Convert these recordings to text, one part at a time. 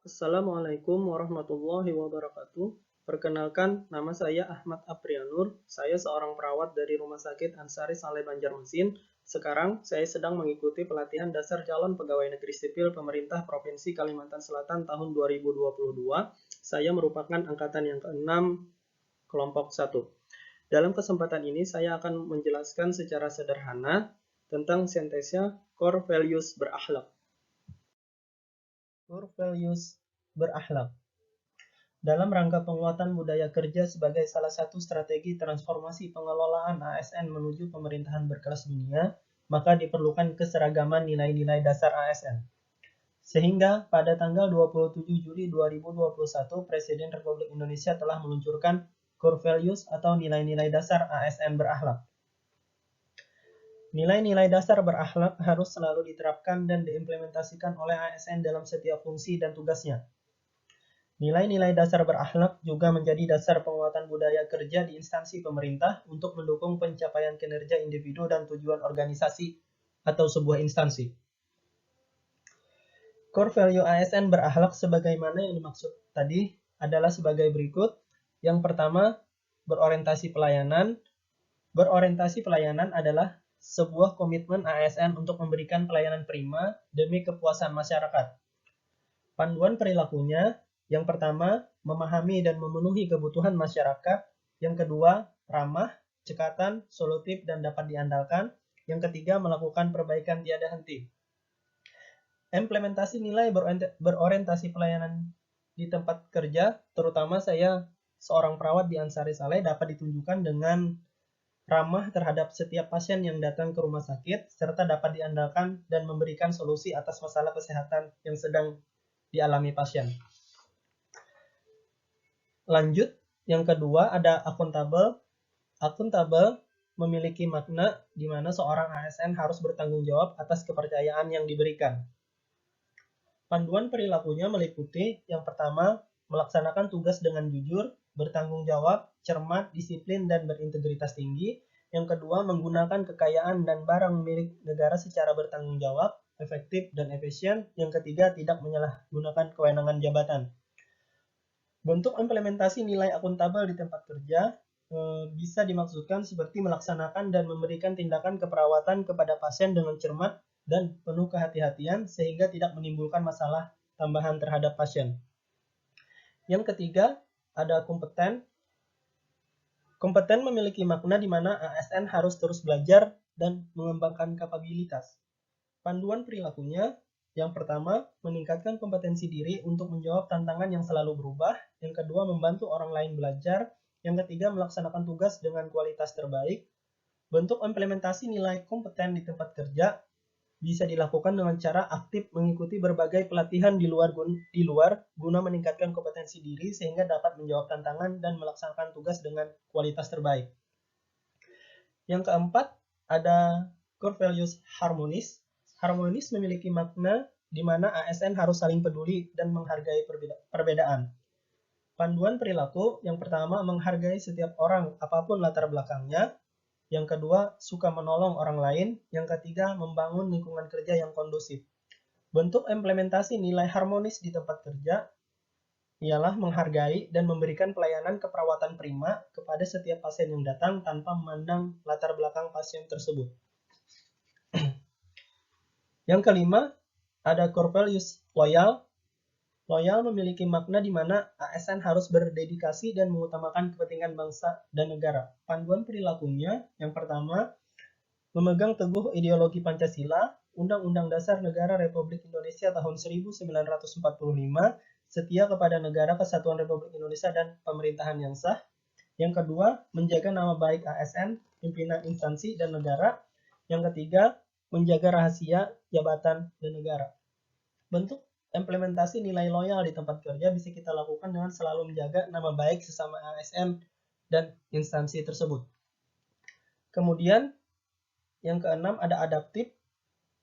Assalamualaikum warahmatullahi wabarakatuh. Perkenalkan, nama saya Ahmad Aprianur. Saya seorang perawat dari Rumah Sakit Ansari Saleh Banjarmasin. Sekarang saya sedang mengikuti pelatihan dasar calon pegawai negeri sipil pemerintah Provinsi Kalimantan Selatan tahun 2022. Saya merupakan angkatan yang ke-6 kelompok 1. Dalam kesempatan ini saya akan menjelaskan secara sederhana tentang sentesia core values berakhlak. Core values berakhlak. Dalam rangka penguatan budaya kerja sebagai salah satu strategi transformasi pengelolaan ASN menuju pemerintahan berkelas dunia, maka diperlukan keseragaman nilai-nilai dasar ASN. Sehingga pada tanggal 27 Juli 2021, Presiden Republik Indonesia telah meluncurkan Core Values atau nilai-nilai dasar ASN berakhlak. Nilai-nilai dasar berakhlak harus selalu diterapkan dan diimplementasikan oleh ASN dalam setiap fungsi dan tugasnya. Nilai-nilai dasar berakhlak juga menjadi dasar penguatan budaya kerja di instansi pemerintah untuk mendukung pencapaian kinerja individu dan tujuan organisasi atau sebuah instansi. Core value ASN berakhlak sebagaimana yang dimaksud tadi adalah sebagai berikut. Yang pertama, berorientasi pelayanan. Berorientasi pelayanan adalah sebuah komitmen ASN untuk memberikan pelayanan prima demi kepuasan masyarakat. Panduan perilakunya, yang pertama, memahami dan memenuhi kebutuhan masyarakat. Yang kedua, ramah, cekatan, solutif, dan dapat diandalkan. Yang ketiga, melakukan perbaikan tiada henti. Implementasi nilai berorientasi pelayanan di tempat kerja, terutama saya seorang perawat di Ansari Saleh, dapat ditunjukkan dengan ramah terhadap setiap pasien yang datang ke rumah sakit, serta dapat diandalkan dan memberikan solusi atas masalah kesehatan yang sedang dialami pasien. Lanjut, yang kedua ada akuntabel. Akuntabel memiliki makna di mana seorang ASN harus bertanggung jawab atas kepercayaan yang diberikan. Panduan perilakunya meliputi yang pertama, melaksanakan tugas dengan jujur, bertanggung jawab, cermat, disiplin, dan berintegritas tinggi. Yang kedua, menggunakan kekayaan dan barang milik negara secara bertanggung jawab, efektif, dan efisien. Yang ketiga, tidak menyalahgunakan kewenangan jabatan. Bentuk implementasi nilai akuntabel di tempat kerja bisa dimaksudkan seperti melaksanakan dan memberikan tindakan keperawatan kepada pasien dengan cermat dan penuh kehati-hatian sehingga tidak menimbulkan masalah tambahan terhadap pasien. Yang ketiga, ada kompeten. Kompeten memiliki makna di mana ASN harus terus belajar dan mengembangkan kapabilitas. Panduan perilakunya, yang pertama, meningkatkan kompetensi diri untuk menjawab tantangan yang selalu berubah. Yang kedua, membantu orang lain belajar. Yang ketiga, melaksanakan tugas dengan kualitas terbaik. Bentuk implementasi nilai kompeten di tempat kerja bisa dilakukan dengan cara aktif mengikuti berbagai pelatihan di luar guna meningkatkan kompetensi diri sehingga dapat menjawab tantangan dan melaksanakan tugas dengan kualitas terbaik. Yang keempat, ada core values harmonis. Harmonis memiliki makna di mana ASN harus saling peduli dan menghargai perbedaan. Panduan perilaku, yang pertama, menghargai setiap orang apapun latar belakangnya. Yang kedua, suka menolong orang lain. Yang ketiga, membangun lingkungan kerja yang kondusif. Bentuk implementasi nilai harmonis di tempat kerja ialah menghargai dan memberikan pelayanan keperawatan prima kepada setiap pasien yang datang tanpa memandang latar belakang pasien tersebut. Yang kelima, ada core values loyal. Loyal memiliki makna di mana ASN harus berdedikasi dan mengutamakan kepentingan bangsa dan negara. Panduan perilakunya, yang pertama, memegang teguh ideologi Pancasila, Undang-Undang Dasar Negara Republik Indonesia tahun 1945, setia kepada negara kesatuan Republik Indonesia dan pemerintahan yang sah. Yang kedua, menjaga nama baik ASN, pimpinan instansi dan negara. Yang ketiga, menjaga rahasia jabatan dan negara. Bentuk implementasi nilai loyal di tempat kerja bisa kita lakukan dengan selalu menjaga nama baik sesama ASN dan instansi tersebut. Kemudian, yang keenam ada adaptif.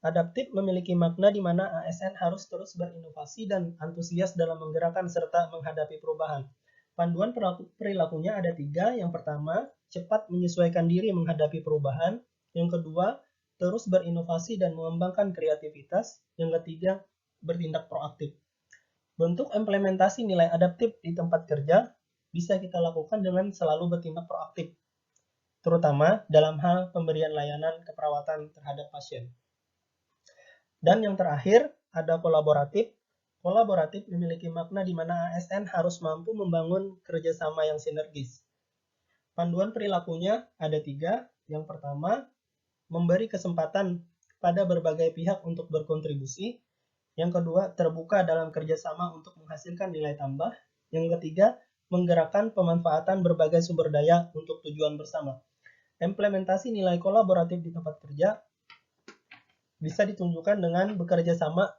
Adaptif memiliki makna di mana ASN harus terus berinovasi dan antusias dalam menggerakkan serta menghadapi perubahan. Panduan perilakunya ada 3. Yang pertama, cepat menyesuaikan diri menghadapi perubahan. Yang kedua, terus berinovasi dan mengembangkan kreativitas. Yang ketiga, bertindak proaktif. Bentuk implementasi nilai adaptif di tempat kerja bisa kita lakukan dengan selalu bertindak proaktif, terutama dalam hal pemberian layanan keperawatan terhadap pasien. Dan yang terakhir, ada kolaboratif. Kolaboratif memiliki makna di mana ASN harus mampu membangun kerjasama yang sinergis. Panduan perilakunya ada 3. Yang pertama, memberi kesempatan pada berbagai pihak untuk berkontribusi. Yang kedua, terbuka dalam kerjasama untuk menghasilkan nilai tambah. Yang ketiga, menggerakkan pemanfaatan berbagai sumber daya untuk tujuan bersama. Implementasi nilai kolaboratif di tempat kerja bisa ditunjukkan dengan bekerja sama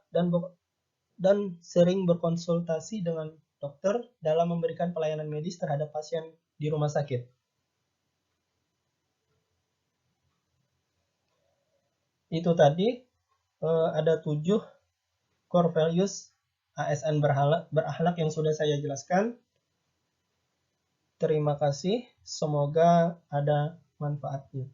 dan sering berkonsultasi dengan dokter dalam memberikan pelayanan medis terhadap pasien di rumah sakit. Itu tadi ada 7 core values ASN berakhlak yang sudah saya jelaskan. Terima kasih, semoga ada manfaatnya.